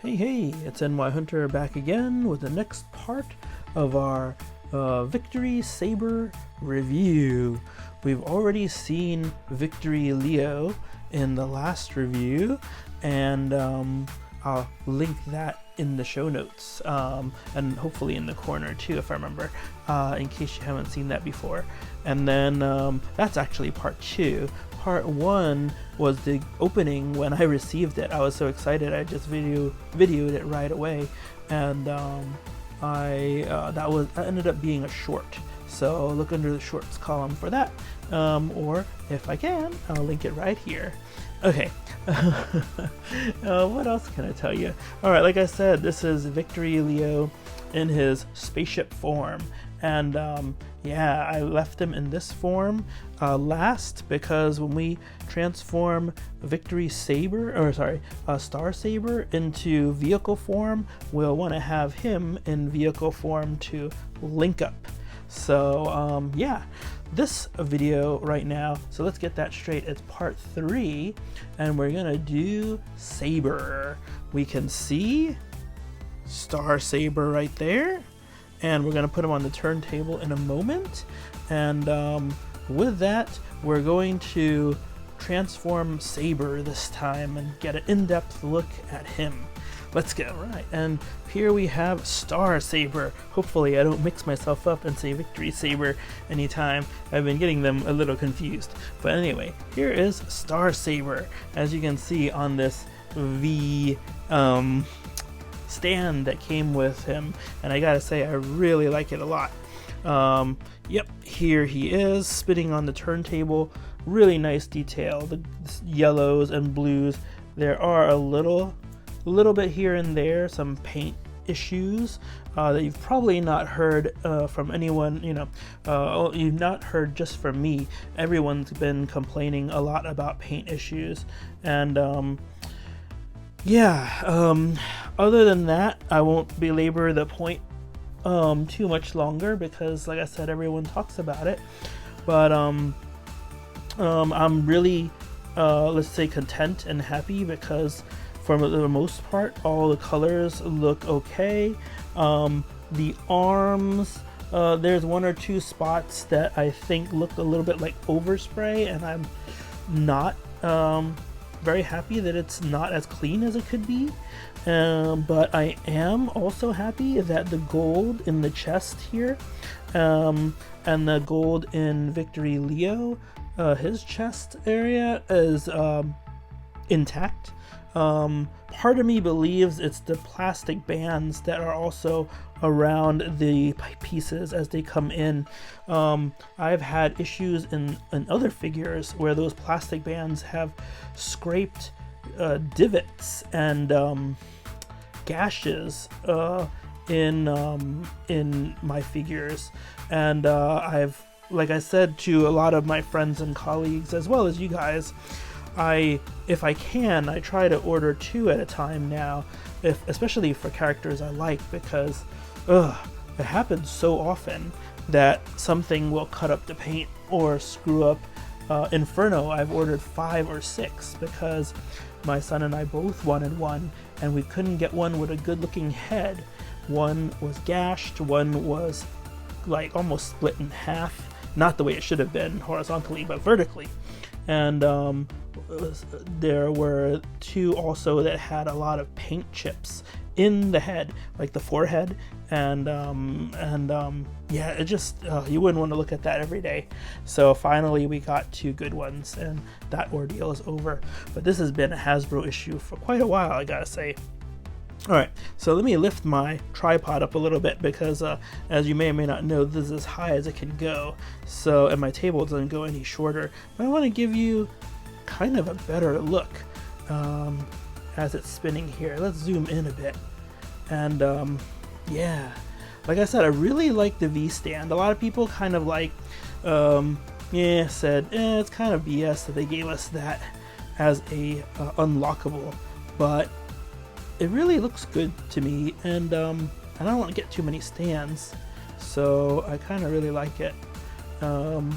Hey, it's NY Hunter back again with the next part of our Victory Saber review. We've already seen Victory Leo in the last review, and I'll link that in the show notes, and hopefully in the corner too, if I remember, in case you haven't seen that before. And then that's actually part 2. Part 1 was the opening when I received it. I was so excited, I just videoed it right away, and that ended up being a short. So look under the shorts column for that, or if I can, I'll link it right here. Okay, what else can I tell you? Alright, like I said, this is Victory Leo in his spaceship form, and yeah, I left him in this form last because when we transform Victory Saber, or sorry, StarSaber into vehicle form, we'll want to have him in vehicle form to link up. So yeah, this video right now, so let's get that straight, it's part 3, and we're gonna do Saber. We can see StarSaber right there, and we're gonna put him on the turntable in a moment, and with that we're going to transform Saber this time and get an in-depth look at him. Let's get right, and here we have StarSaber. Hopefully I don't mix myself up and say Victory Saber anytime. I've been getting them a little confused. But anyway, here is StarSaber, as you can see on this V stand that came with him, and I gotta say I really like it a lot. Yep, here he is spinning on the turntable. Really nice detail, the yellows and blues. There are a little bit here and there, some paint issues that you've probably not heard from anyone, you've not heard just from me. Everyone's been complaining a lot about paint issues, and yeah, other than that, I won't belabor the point too much longer because, like I said, everyone talks about it. But I'm really, let's say, content and happy because for the most part, all the colors look okay. The arms, there's 1 or 2 spots that I think look a little bit like overspray, and I'm not very happy that it's not as clean as it could be. But I am also happy that the gold in the chest here, and the gold in Victory Leo, his chest area is intact. Part of me believes it's the plastic bands that are also around the pieces as they come in. I've had issues in other figures where those plastic bands have scraped divots and gashes in my figures, and I've, like I said to a lot of my friends and colleagues as well as you guys, if I can, I try to order 2 at a time now, especially for characters I like, because it happens so often that something will cut up the paint or screw up. Inferno, I've ordered 5 or 6 because my son and I both wanted one, and we couldn't get one with a good looking head. One was gashed, one was like almost split in half, not the way it should have been horizontally but vertically, and there were 2 also that had a lot of paint chips in the head, like the forehead, and yeah, it just you wouldn't want to look at that every day. So finally we got 2 good ones, and that ordeal is over. But this has been a Hasbro issue for quite a while, I gotta say. Alright, so let me lift my tripod up a little bit because as you may or may not know, this is as high as it can go, so, and my table doesn't go any shorter. But I want to give you kind of a better look as it's spinning here. Let's zoom in a bit, and yeah, like I said, I really like the V stand. A lot of people kind of like said it's kind of BS that they gave us that as a unlockable, but it really looks good to me, and I don't want to get too many stands, so I kind of really like it. Let's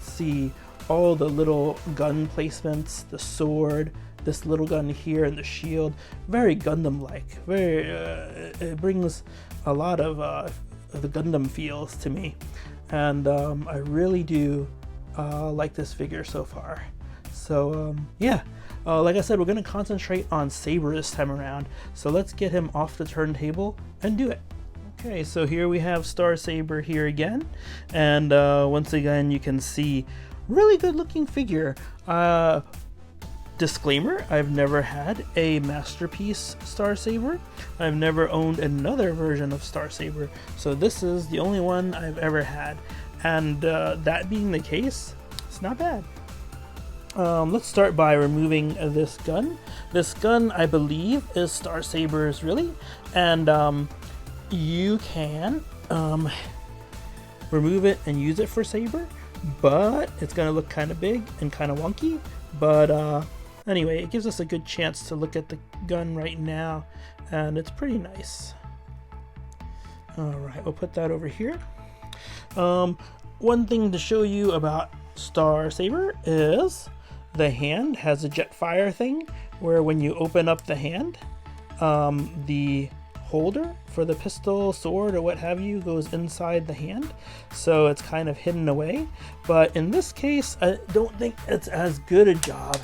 see, all the little gun placements, the sword, this little gun here and the shield, very Gundam-like. Very, it brings a lot of the Gundam feels to me, and I really do like this figure so far. So yeah, like I said, we're going to concentrate on Saber this time around. So let's get him off the turntable and do it. Okay, so here we have StarSaber here again, and once again you can see really good looking figure. Disclaimer, I've never had a Masterpiece StarSaber. I've never owned another version of StarSaber, so this is the only one I've ever had. And that being the case, it's not bad. Let's start by removing this gun. This gun, I believe, is StarSaber's, really, and you can remove it and use it for Saber, but it's going to look kind of big and kind of wonky. But anyway, it gives us a good chance to look at the gun right now, and it's pretty nice. Alright, we'll put that over here. One thing to show you about StarSaber is the hand has a jet fire thing, where when you open up the hand, the holder for the pistol, sword, or what have you goes inside the hand, so it's kind of hidden away. But in this case, I don't think it's as good a job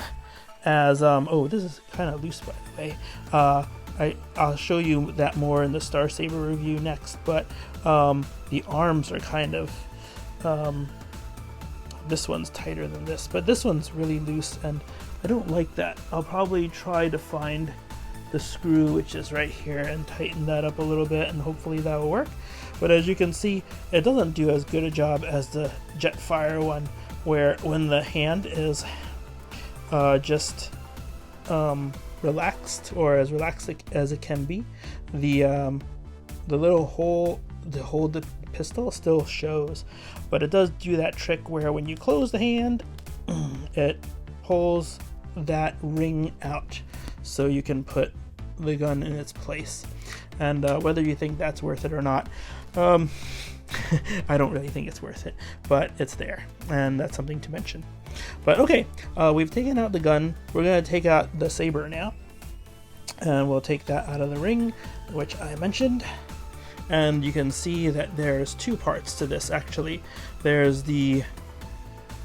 as oh, this is kind of loose, by the way. I'll show you that more in the StarSaber review next, but the arms are kind of this one's tighter than this, but this one's really loose, and I don't like that. I'll probably try to find the screw, which is right here, and tighten that up a little bit, and hopefully that will work. But as you can see, it doesn't do as good a job as the Jetfire one, where when the hand is just relaxed, or as relaxed as it can be, the little hole to hold the pistol still shows. But it does do that trick where when you close the hand, it pulls that ring out, so you can put the gun in its place. And whether you think that's worth it or not, I don't really think it's worth it, but it's there, and that's something to mention. But okay, we've taken out the gun. We're going to take out the saber now, and we'll take that out of the ring, which I mentioned. And you can see that there's two parts to this, actually. There's the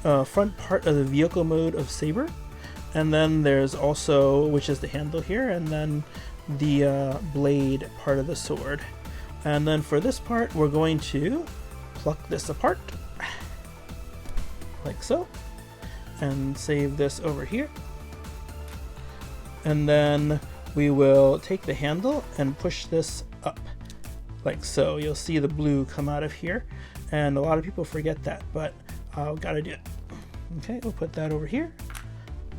front part of the vehicle mode of Saber, and then there's also, which is the handle here, and then the blade part of the sword. And then for this part, we're going to pluck this apart, like so, and save this over here. And then we will take the handle and push this up, like so. You'll see the blue come out of here, and a lot of people forget that, but I've got to do it. Okay, we'll put that over here,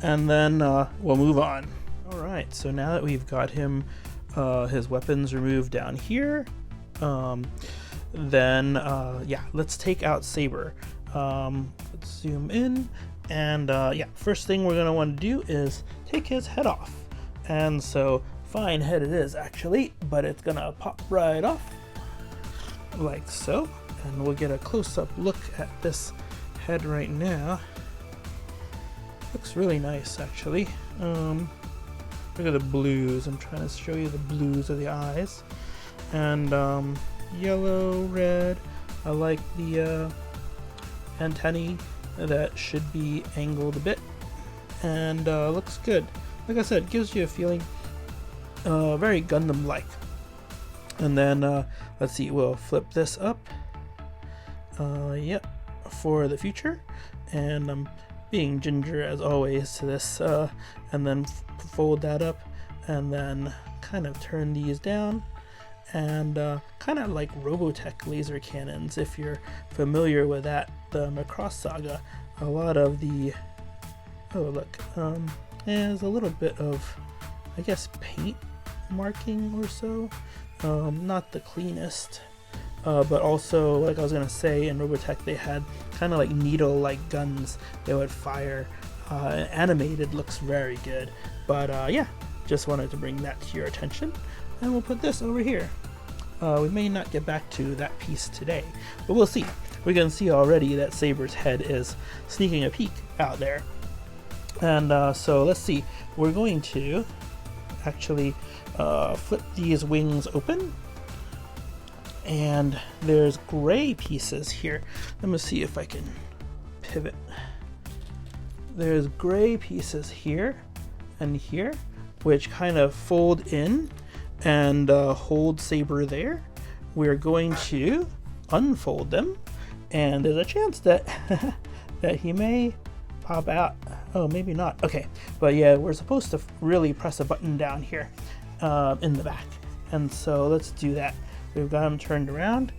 and then we'll move on. Alright, so now that we've got him, his weapons removed down here, then yeah, let's take out Saber. Let's zoom in, and yeah, first thing we're going to want to do is take his head off. And so, fine head it is actually, but it's going to pop right off, like so. And we'll get a close-up look at this head right now. Looks really nice, actually. Look at the blues. I'm trying to show you the blues of the eyes. And yellow, red. I like the antennae that should be angled a bit. And looks good. Like I said, gives you a feeling very Gundam-like. And then, let's see, we'll flip this up. Yep, for the future. And I'm being ginger as always to this. And then fold that up, and then kind of turn these down. And kind of like Robotech laser cannons, if you're familiar with that, the Macross Saga. A lot of the, oh look, there's a little bit of, I guess, paint marking or so. Not the cleanest, but also, like I was gonna say, in Robotech they had kind of like needle-like guns they would fire. Animated, looks very good. But yeah, just wanted to bring that to your attention. And we'll put this over here. We may not get back to that piece today, but we'll see. We can see already that Saber's head is sneaking a peek out there. And so let's see, we're going to actually flip these wings open, and there's gray pieces here. Let me see if I can pivot. There's gray pieces here and here, which kind of fold in and hold Saber there. We're going to unfold them, and there's a chance that that he may pop out. Oh, maybe not. Okay, but yeah, we're supposed to really press a button down here in the back, and so let's do that. We've got him turned around.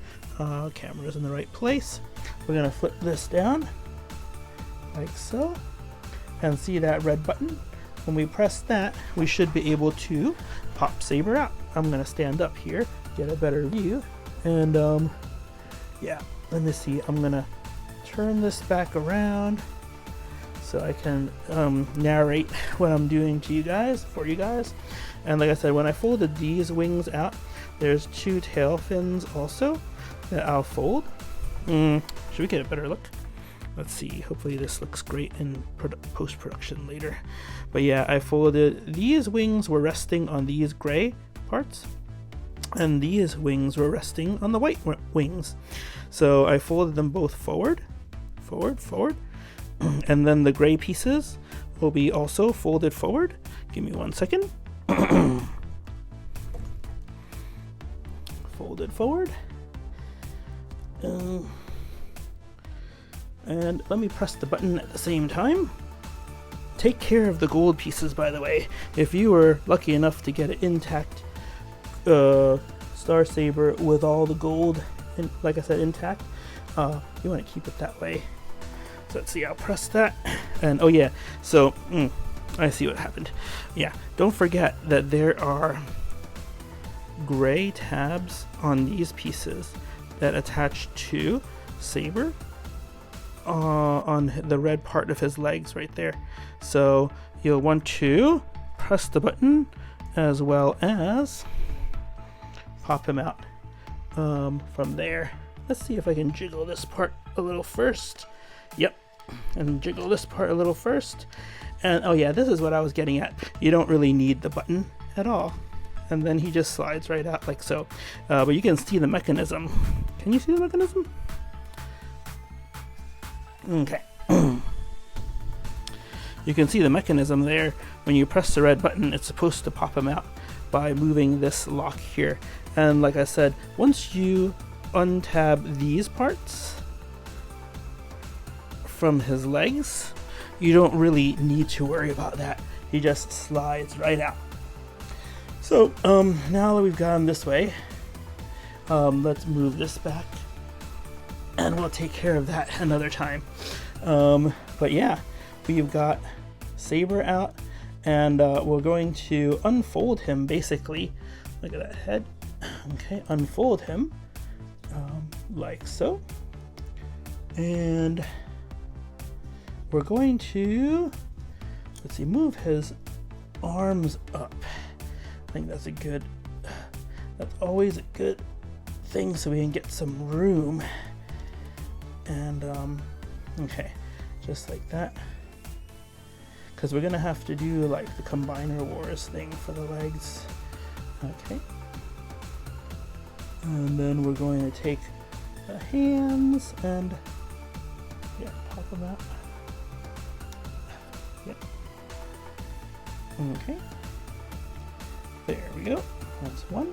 Camera's in the right place. We're gonna flip this down like so, and see that red button? When we press that, we should be able to pop Saber out. I'm gonna stand up here, get a better view, and yeah, let me see. I'm gonna turn this back around so I can narrate what I'm doing to you guys, for you guys. And like I said, when I folded these wings out, there's 2 tail fins also that I'll fold. Should we get a better look? Let's see, hopefully this looks great in post-production later. But yeah, I folded, these wings were resting on these gray parts, and these wings were resting on the white wings. So I folded them both forward, forward, forward, and then the gray pieces will be also folded forward. Give me 1 second. Folded forward. And let me press the button at the same time. Take care of the gold pieces, by the way. If you were lucky enough to get an intact StarSaber with all the gold, like I said, intact, you want to keep it that way. So let's see, I'll press that. And oh yeah, so I see what happened. Yeah, don't forget that there are gray tabs on these pieces that attach to Saber on the red part of his legs right there. So you'll want to press the button as well as pop him out from there. Let's see if I can jiggle this part a little first. Yep, and jiggle this part a little first. And oh yeah, this is what I was getting at. You don't really need the button at all. And then he just slides right out like so. But you can see the mechanism. Can you see the mechanism? Okay. You can see the mechanism there. When you press the red button, it's supposed to pop him out by moving this lock here. And like I said, once you untab these parts from his legs, you don't really need to worry about that. He just slides right out. So now that we've got him this way, let's move this back, and we'll take care of that another time. But yeah, we've got Saber out, and we're going to unfold him basically. Look at that head. Okay, unfold him like so, and we're going to, let's see, move his arms up. I think that's always a good thing, so we can get some room. And okay, just like that, because we're gonna have to do like the Combiner Wars thing for the legs. Okay, and then we're going to take the hands and yeah, pop them out. Yep. Okay. There we go. That's one.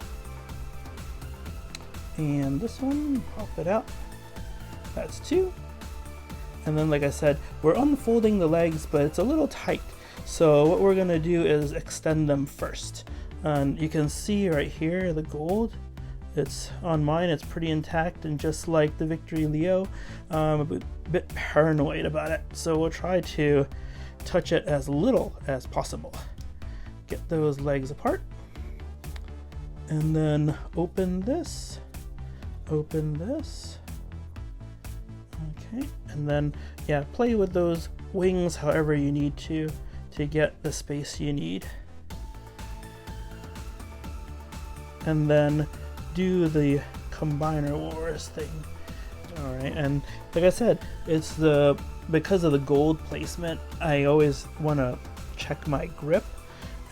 And this one, pop it out. That's two. And then, like I said, we're unfolding the legs, but it's a little tight. So what we're gonna do is extend them first. And you can see right here the gold. It's on mine, it's pretty intact, and just like the Victory Leo, I'm a bit paranoid about it. So we'll try to touch it as little as possible. Get those legs apart. And then open this, okay, and then yeah, play with those wings however you need to get the space you need, and then do the Combiner Wars thing All right, and like I said, it's because of the gold placement, I always want to check my grip,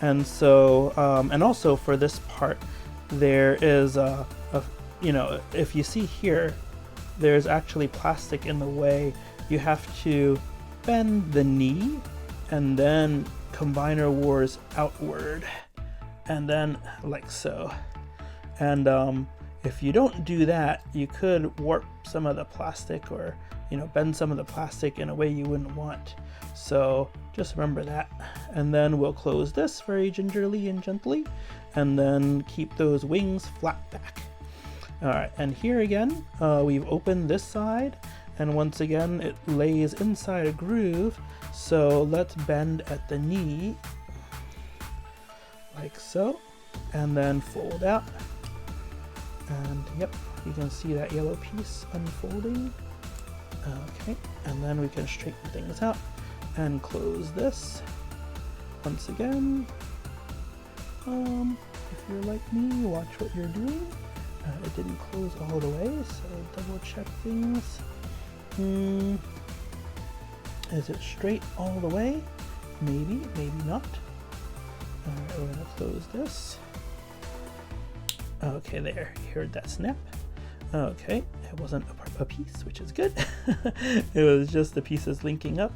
and so and also for this part, there is if you see here, there's actually plastic in the way. You have to bend the knee and then combiner wars outward, and then like so. And if you don't do that, you could warp some of the plastic, or bend some of the plastic in a way you wouldn't want. So just remember that. And then we'll close this very gingerly and gently, and then keep those wings flat back. All right, and here again, we've opened this side, and once again it lays inside a groove. So let's bend at the knee like so, and then fold out. And yep, you can see that yellow piece unfolding. Okay, and then we can straighten things out and close this once again. If you're like me, watch what you're doing. It didn't close all the way, so double check things. Is it straight all the way? Maybe, maybe not. Alright, we're gonna close this. Okay, there, you heard that snap. Okay, it wasn't a piece, which is good. It was just the pieces linking up.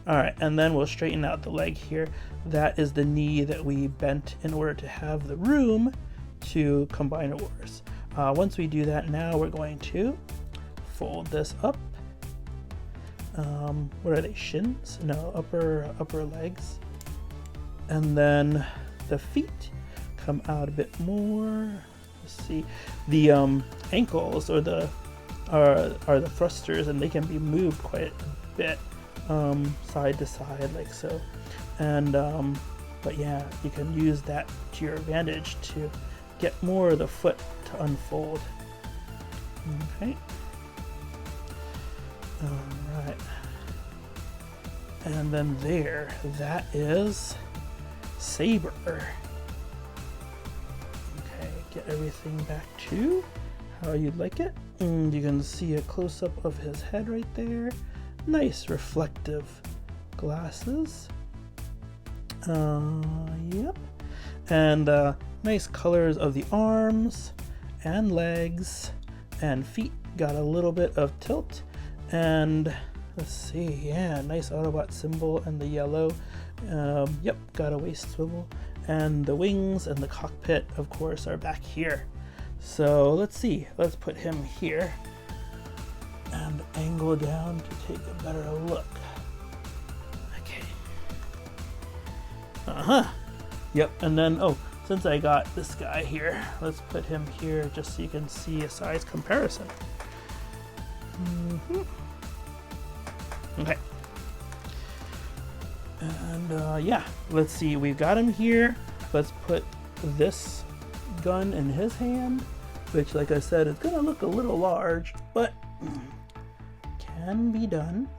Alright, and then we'll straighten out the leg here. That is the knee that we bent in order to have the room to combine wars. Once we do that, now we're going to fold this up. What are they, shins? No, upper legs. And then the feet come out a bit more. Let's see, the ankles are the thrusters, and they can be moved quite a bit side to side like so. And but yeah, you can use that to your advantage to get more of the foot to unfold. Okay. All right. And then there, that is Saber. Okay, get everything back to how you'd like it. And you can see a close-up of his head right there. Nice reflective glasses. Yep. And nice colors of the arms and legs and feet. Got a little bit of tilt. And let's see, yeah, nice Autobot symbol and the yellow. Yep, got a waist swivel. And the wings and the cockpit, of course, are back here. So let's see, let's put him here and angle down to take a better look. Okay. Yep, and then, oh, since I got this guy here, let's put him here just so you can see a size comparison. Okay. And yeah, let's see, we've got him here. Let's put this gun in his hand, which, like I said, is gonna look a little large, but can be done.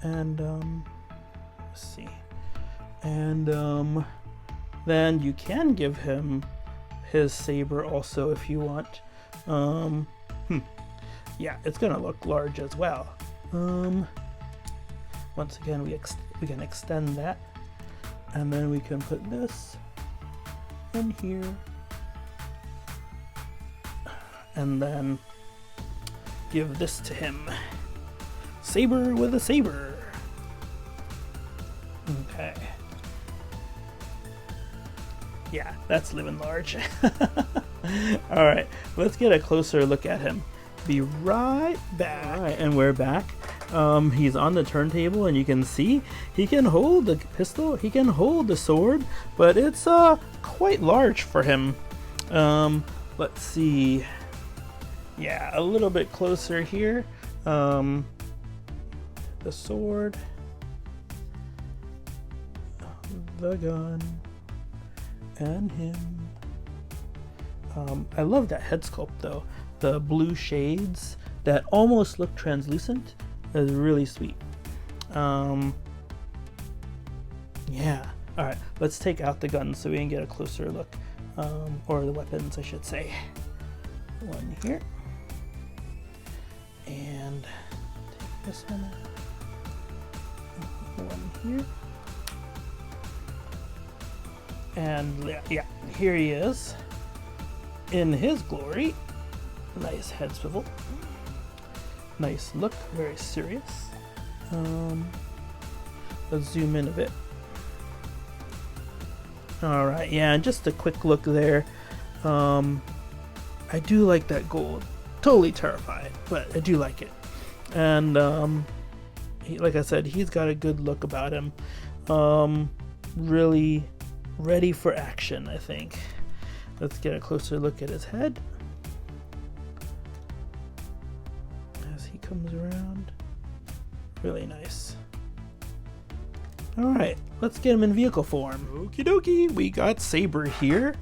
And let's see. And then you can give him his saber also if you want. Yeah, it's gonna look large as well. Once again, we can extend that, and then we can put this in here, and then give this to him. Saber with a saber. Okay. Yeah, that's living large. All right, let's get a closer look at him. Be right back. All right, and we're back. He's on the turntable, and you can see he can hold the pistol, he can hold the sword, but it's quite large for him. Let's see. Yeah, a little bit closer here. The sword, the gun, and him. I love that head sculpt though. The blue shades that almost look translucent is really sweet. Yeah. All right, let's take out the gun so we can get a closer look, or the weapons, I should say. One here. And take this one out. One here. And yeah, here he is in his glory. Nice head swivel. Nice look, very serious. Let's zoom in a bit. Alright, yeah, and just a quick look there. I do like that gold. Totally terrified, but I do like it. And like I said, he's got a good look about him. Really ready for action, I think. Let's get a closer look at his head as he comes around. Really nice. Alright, let's get him in vehicle form. Okie dokie, we got Saber here,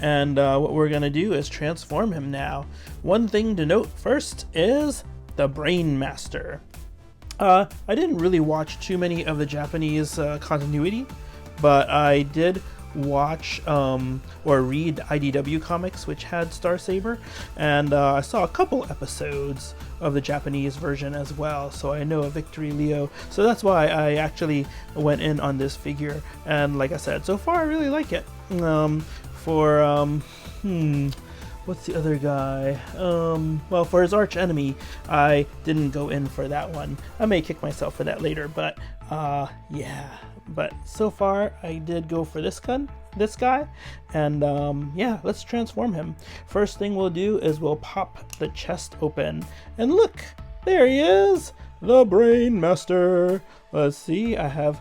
and what we're gonna do is transform him now. One thing to note first is the Brainmaster. I didn't really watch too many of the Japanese continuity, but I did watch or read IDW comics, which had StarSaber, and I saw a couple episodes of the Japanese version as well, so I know a Victory Leo, so that's why I actually went in on this figure. And like I said, so far I really like it. What's the other guy? Well, for his arch enemy, I didn't go in for that one. I may kick myself for that later, but yeah. But so far, I did go for this guy, and yeah, let's transform him. First thing we'll do is we'll pop the chest open, and look, there he is, the Brainmaster. Let's see, I have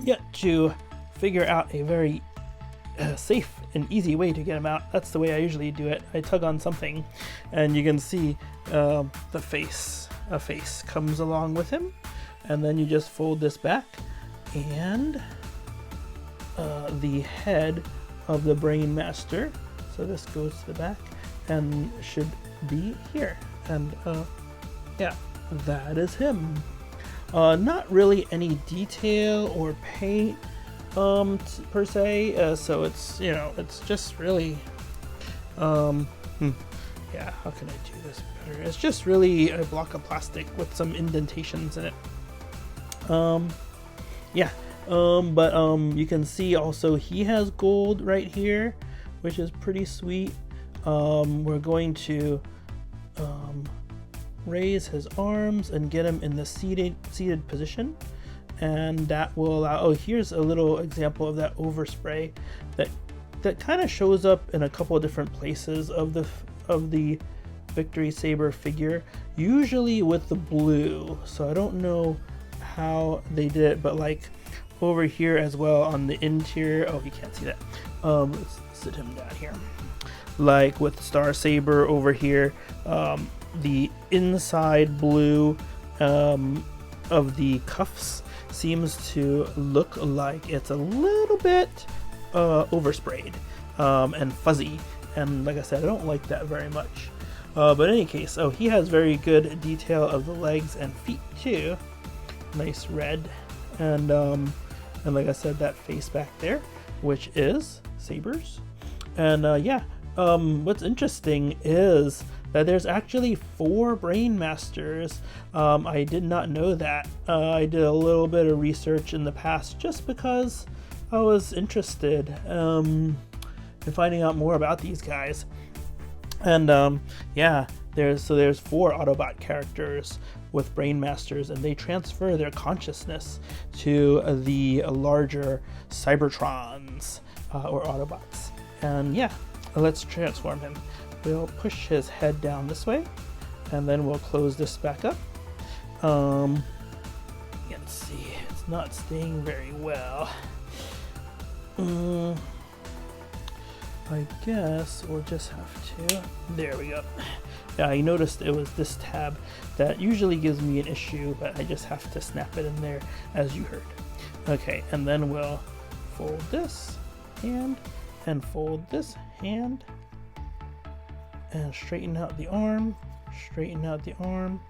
yet to figure out a very safe and easy way to get him out. That's the way I usually do it. I tug on something, and you can see the face. A face comes along with him, and then you just fold this back, and the head of the Brainmaster. So this goes to the back and should be here. And yeah, that is him. Not really any detail or paint per se, so it's, you know, it's just really yeah, how can I do this better? It's just really a block of plastic with some indentations in it. Yeah, but you can see also he has gold right here, which is pretty sweet. We're going to raise his arms and get him in the seated position, and that will allow, oh, here's a little example of that overspray that kind of shows up in a couple of different places of the Victory Saber figure, usually with the blue. So I don't know how they did it, but like over here as well on the interior, oh, you can't see that. Let's sit him down here. Like with StarSaber over here, the inside blue of the cuffs seems to look like it's a little bit oversprayed and fuzzy, and like I said, I don't like that very much. But in any case, oh, he has very good detail of the legs and feet too. Nice red, and like I said, that face back there, which is Saber's. And yeah, what's interesting is that there's actually 4 Brainmasters. I did not know that. I did a little bit of research in the past just because I was interested in finding out more about these guys. And yeah, there's 4 Autobot characters with Brainmasters, and they transfer their consciousness to the larger Cybertrons or Autobots. And yeah, let's transform him. We'll push his head down this way, and then we'll close this back up. Let's see, it's not staying very well. I guess we'll just have to, there we go. Yeah, I noticed it was this tab that usually gives me an issue, but I just have to snap it in there as you heard. Okay, and then we'll fold this hand and fold this hand and straighten out the arm, straighten out the arm.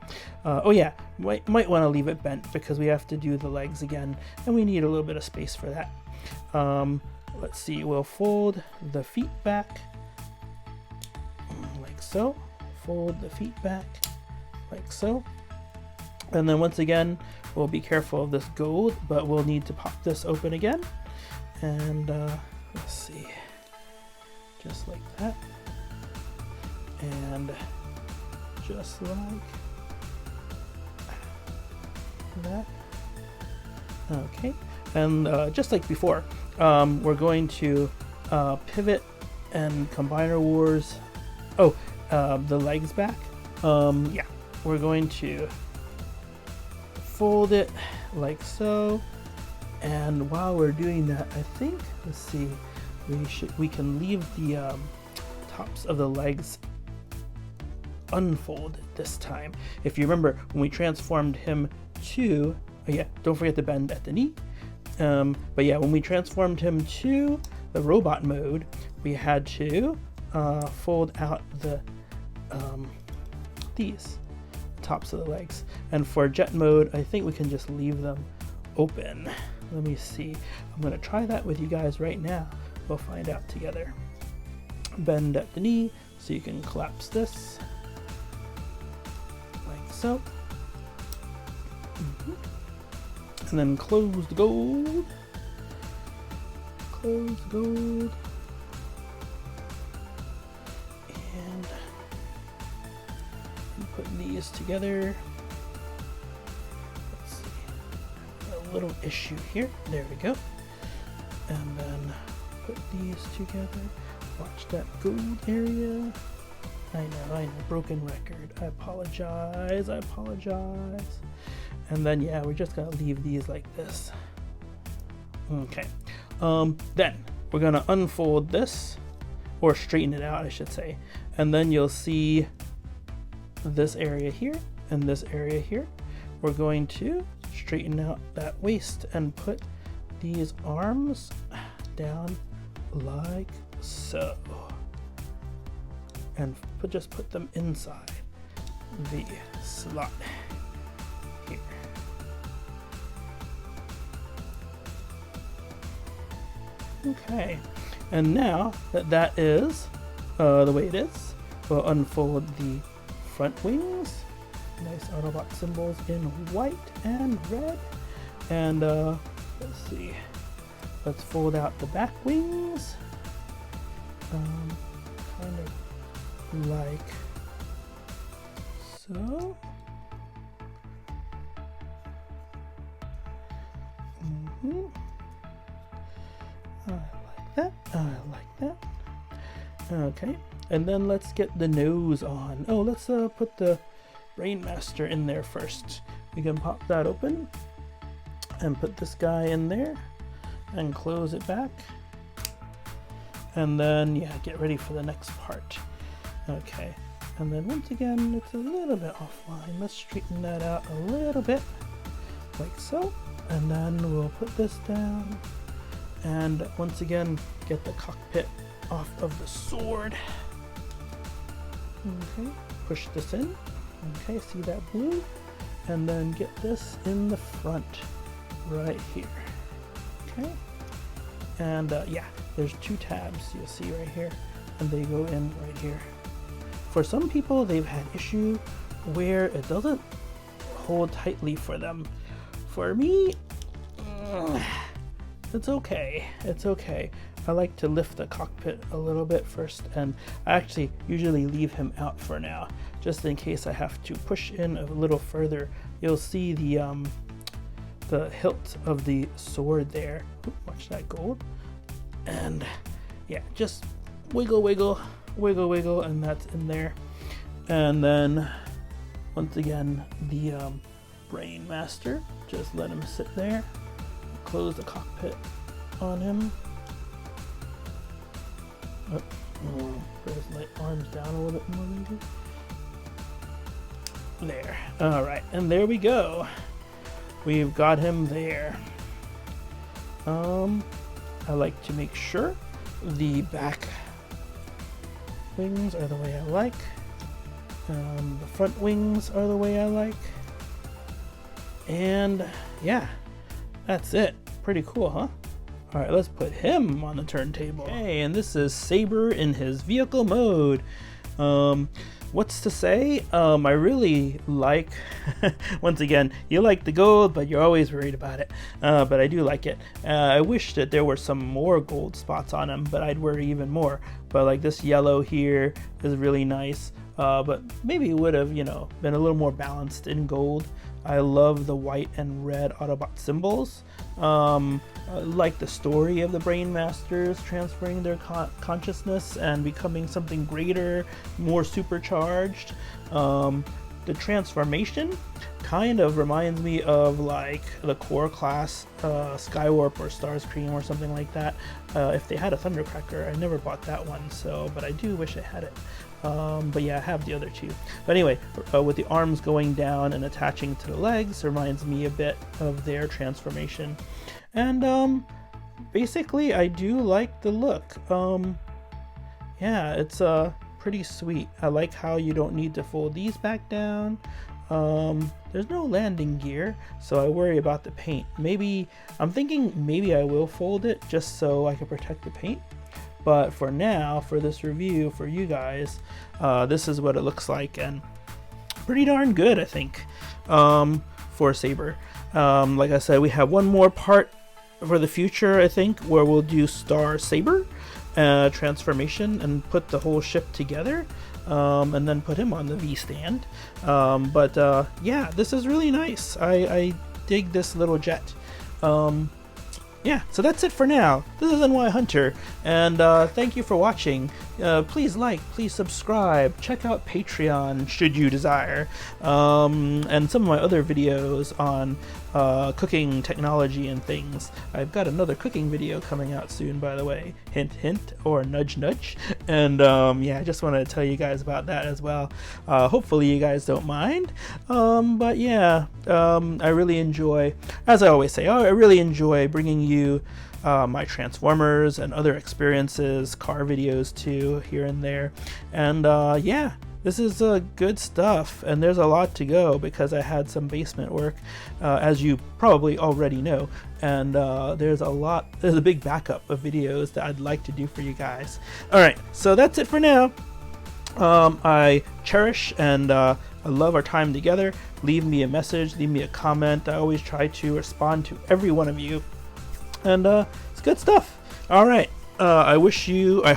Oh yeah, might want to leave it bent because we have to do the legs again, and we need a little bit of space for that. Let's see, we'll fold the feet back like so. Fold the feet back like so. And then once again, we'll be careful of this gold, but we'll need to pop this open again. And let's see, just like that. And just like that. Okay, and just like before, we're going to pivot and Combiner Wars. Oh, the legs back. Yeah, we're going to fold it like so, and while we're doing that, I think, let's see, we can leave the tops of the legs unfolded this time. If you remember, when we transformed him to, oh yeah, don't forget to bend at the knee. But yeah, when we transformed him to the robot mode, we had to fold out the these tops of the legs. And for jet mode, I think we can just leave them open. Let me see. I'm going to try that with you guys right now. We'll find out together. Bend at the knee so you can collapse this like so. And then close the gold. Close the gold. And put these together. Let's see. A little issue here. There we go. And then put these together. Watch that gold area. I know, broken record. I apologize. And then yeah, we're just gonna leave these like this. Okay. Then we're gonna unfold this, or straighten it out, I should say. And then you'll see this area here and this area here. We're going to straighten out that waist and put these arms down like so. And just put them inside the slot here. Okay, and now that that is the way it is, we'll unfold the front wings. Nice Autobot symbols in white and red. And let's see, let's fold out the back wings. Kind of like so. I like that. Okay, and then let's get the nose on. Oh, let's put the Brainmaster in there first. We can pop that open and put this guy in there and close it back. And then, yeah, get ready for the next part. Okay, and then once again, it's a little bit offline. Let's straighten that out a little bit, like so. And then we'll put this down. And once again, get the cockpit off of the sword. Okay, push this in. Okay, see that blue? And then get this in the front, right here. Okay, and yeah, there's two tabs you'll see right here, and they go in right here. For some people, they've had issue where it doesn't hold tightly for them. For me, it's okay. It's okay. I like to lift the cockpit a little bit first, and I actually usually leave him out for now, just in case I have to push in a little further. You'll see the hilt of the sword there. Ooh, watch that gold. And yeah, just wiggle, wiggle, wiggle, wiggle, and that's in there. And then once again, the Brainmaster, just let him sit there. Close the cockpit on him. Put his arms down a little bit more, maybe. There. All right, and there we go. We've got him there. I like to make sure the back wings are the way I like. The front wings are the way I like. And yeah, that's it. Pretty cool, huh? All right, let's put him on the turntable. Okay, and this is Saber in his vehicle mode. What's to say? I really like, once again, you like the gold, but you're always worried about it. But I do like it. I wish that there were some more gold spots on them, but I'd worry even more. But like this yellow here is really nice. But maybe it would have, you know, been a little more balanced in gold. I love the white and red Autobot symbols. I like the story of the Brainmasters transferring their consciousness and becoming something greater, more supercharged. The transformation kind of reminds me of like the core class Skywarp or Starscream or something like that. If they had a Thundercracker, I never bought that one, but I do wish I had it. But yeah, I have the other two. But anyway, with the arms going down and attaching to the legs reminds me a bit of their transformation. And basically, I do like the look. Yeah, it's pretty sweet. I like how you don't need to fold these back down. There's no landing gear, so I worry about the paint. I'm thinking maybe I will fold it just so I can protect the paint. But for now, for this review for you guys, this is what it looks like, and pretty darn good, I think, for Saber. Like I said, we have one more part for the future, I think, where we'll do StarSaber transformation and put the whole ship together, and then put him on the V stand. Yeah, this is really nice. I dig this little jet. Yeah, so that's it for now. This is NY Hunter, and thank you for watching. Please like, please subscribe, check out Patreon should you desire, and some of my other videos on cooking technology and things. I've got another cooking video coming out soon, by the way. Hint, hint, or nudge, nudge. And yeah, I just wanted to tell you guys about that as well. Hopefully you guys don't mind. But yeah, I really enjoy, as I always say, I really enjoy bringing you my Transformers and other experiences, car videos too, here and there. And yeah, this is good stuff, and there's a lot to go because I had some basement work, as you probably already know, and there's a big backup of videos that I'd like to do for you guys. Alright, so that's it for now. I cherish and I love our time together. Leave me a message, leave me a comment. I always try to respond to every one of you, and it's good stuff. Alright, I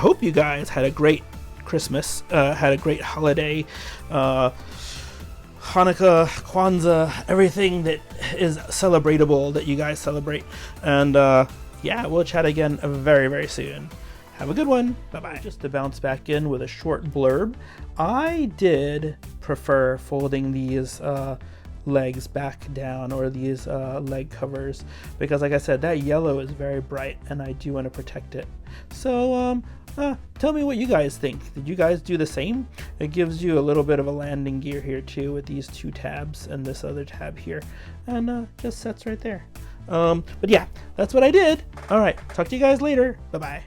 hope you guys had a great Christmas, had a great holiday, Hanukkah, Kwanzaa, everything that is celebratable that you guys celebrate. And yeah, we'll chat again very, very soon. Have a good one. Bye-bye. Just to bounce back in with a short blurb, I did prefer folding these legs back down, or these leg covers, because like I said, that yellow is very bright and I do want to protect it. So tell me what you guys think. Did you guys do the same? It gives you a little bit of a landing gear here too, with these two tabs and this other tab here, and just sets right there. But yeah, that's what I did. All right, talk to you guys later. Bye bye.